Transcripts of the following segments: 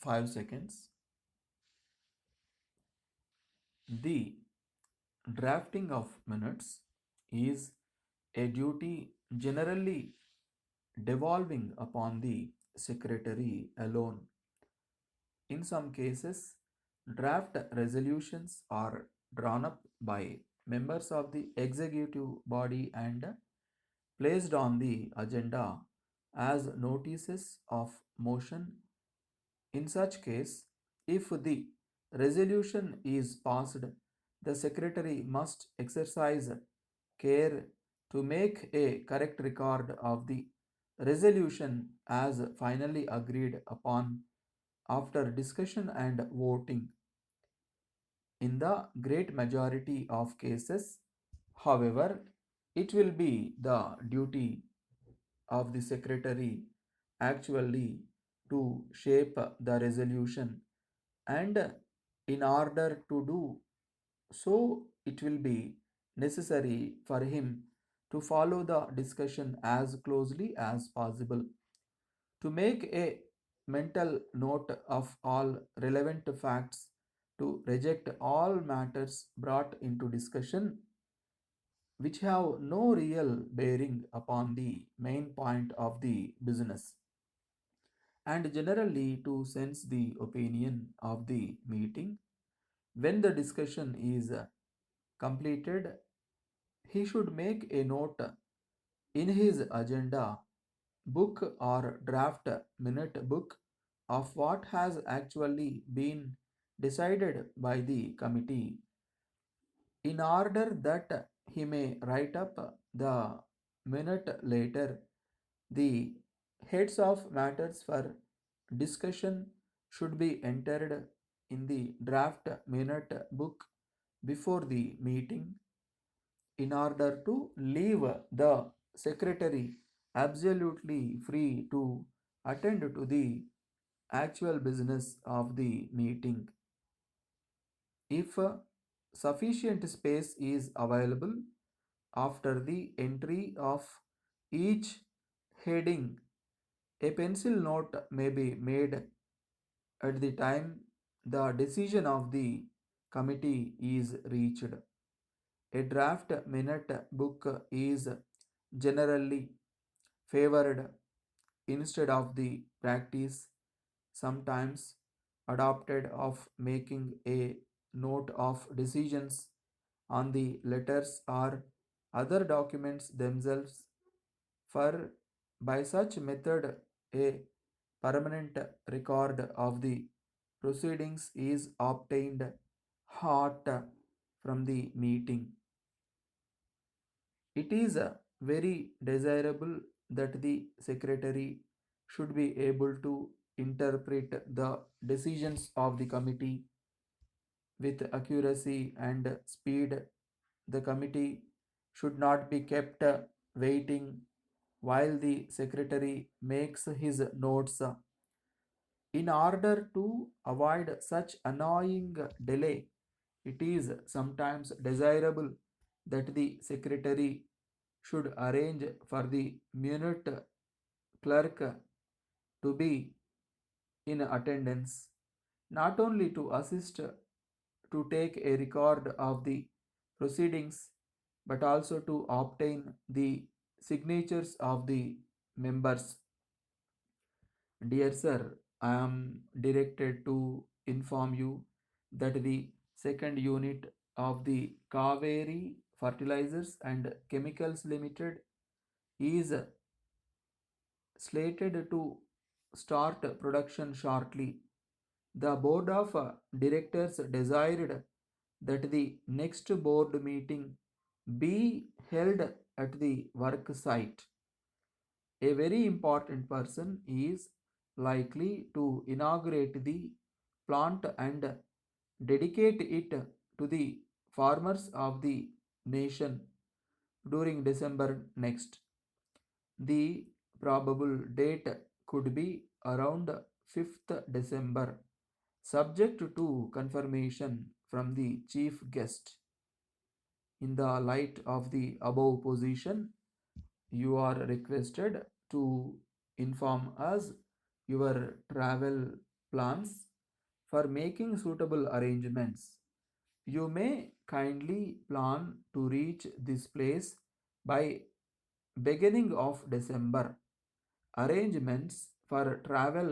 5 seconds. The drafting of minutes is a duty generally devolving upon the secretary alone. In some cases, draft resolutions are drawn up by members of the executive body and placed on the agenda as notices of motion. In such case, if the resolution is passed, the secretary must exercise care to make a correct record of the resolution as finally agreed upon after discussion and voting. In the great majority of cases, however, it will be the duty of the secretary actually to shape the resolution, and in order to do so, it will be necessary for him to follow the discussion as closely as possible, to make a mental note of all relevant facts, to reject all matters brought into discussion which have no real bearing upon the main point of the business, and generally to sense the opinion of the meeting. When the discussion is completed, he should make a note in his agenda book or draft minute book of what has actually been decided by the committee, in order that he may write up the minute later. The heads of matters for discussion should be entered in the draft minute book before the meeting, in order to leave the secretary absolutely free to attend to the actual business of the meeting. If sufficient space is available after the entry of each heading, a pencil note may be made at the time the decision of the committee is reached. A draft minute book is generally favored instead of the practice sometimes adopted of making a note of decisions on the letters or other documents themselves, for by such method a permanent record of the proceedings is obtained hot from the meeting. It is very desirable that the secretary should be able to interpret the decisions of the committee with accuracy and speed. The committee should not be kept waiting while the secretary makes his notes. In order to avoid such annoying delay, it is sometimes desirable that the secretary should arrange for the minute clerk to be in attendance, not only to assist to take a record of the proceedings, but also to obtain the signatures of the members. Dear sir, I am directed to inform you that the second unit of the Kaveri Fertilizers and Chemicals Limited is slated to start production shortly. The board of directors desired that the next board meeting be held at the work site. A very important person is likely to inaugurate the plant and dedicate it to the farmers of the nation during December next. The probable date could be around 5th December, subject to confirmation from the chief guest. In the light of the above position, you are requested to inform us your travel plans for making suitable arrangements. You may kindly plan to reach this place by beginning of December. Arrangements for travel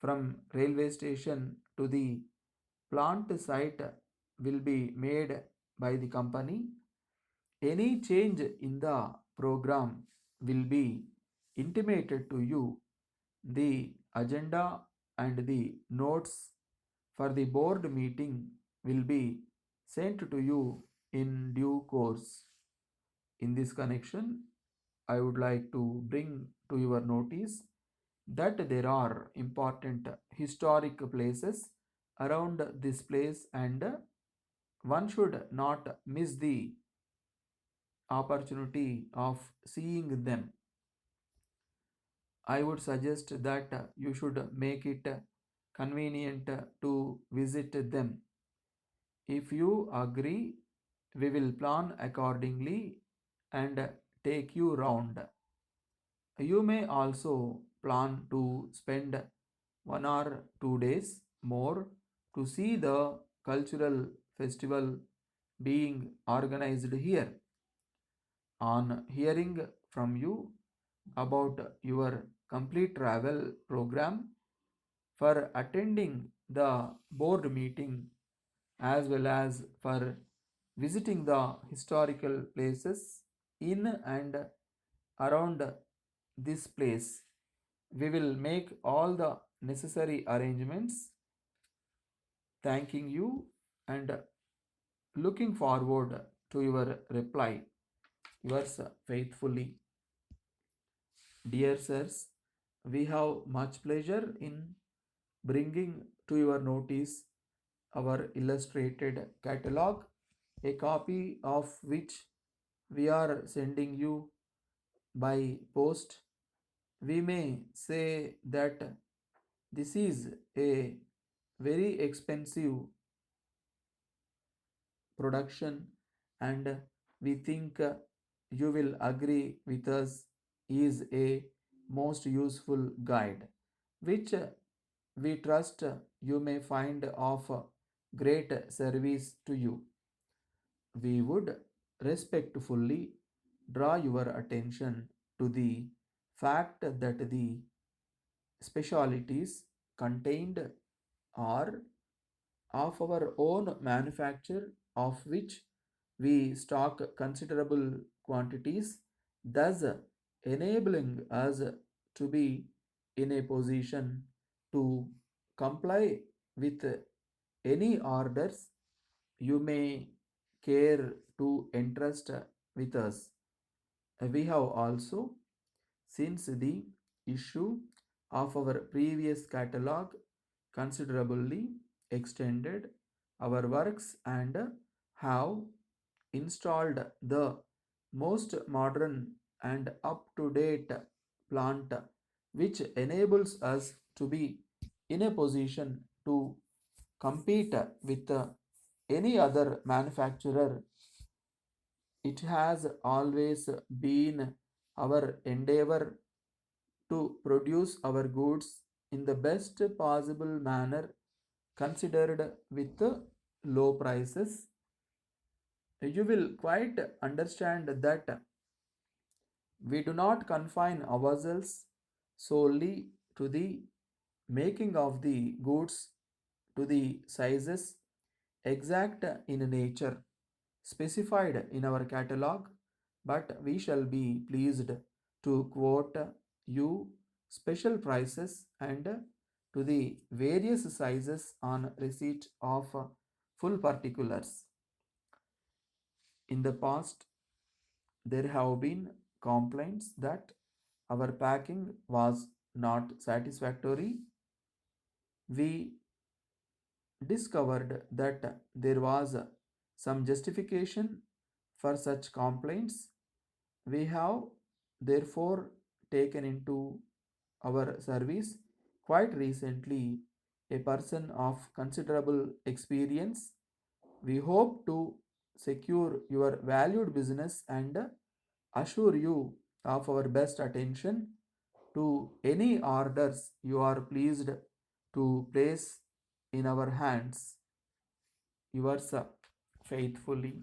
from railway station to the plant site will be made by the company. Any change in the program will be intimated to you. The agenda and the notes for the board meeting will be sent to you in due course. In this connection, I would like to bring to your notice that there are important historic places around this place, and one should not miss the opportunity of seeing them. I would suggest that you should make it convenient to visit them. If you agree, we will plan accordingly and take you round. You may also plan to spend 1 or 2 days more to see the cultural festival being organized here. On hearing from you about your complete travel program for attending the board meeting as well as for visiting the historical places in and around this place, we will make all the necessary arrangements. Thanking you and looking forward to your reply. Yours faithfully. Dear sirs, we have much pleasure in bringing to your notice our illustrated catalog, a copy of which we are sending you by post. We may say that this is a very expensive production, and we think you will agree with us is a most useful guide, which we trust you may find of great service to you. We would respectfully draw your attention to the fact that the specialities contained are of our own manufacture, of which we stock considerable quantities, thus enabling us to be in a position to comply with any orders you may care to entrust with us. We have also, since the issue of our previous catalog, considerably extended our works and have installed the most modern and up to date plant, which enables us to be in a position to compete with any other manufacturer. It has always been our endeavor to produce our goods in the best possible manner, considered with low prices. You will quite understand that we do not confine ourselves solely to the making of the goods to the sizes exact in nature specified in our catalog, but we shall be pleased to quote you special prices and to the various sizes on receipt of full particulars. In the past, there have been complaints that our packing was not satisfactory. We discovered that there was some justification for such complaints. We have therefore taken into our service quite recently a person of considerable experience. We hope to secure your valued business and assure you of our best attention to any orders you are pleased to place in our hands yours faithfully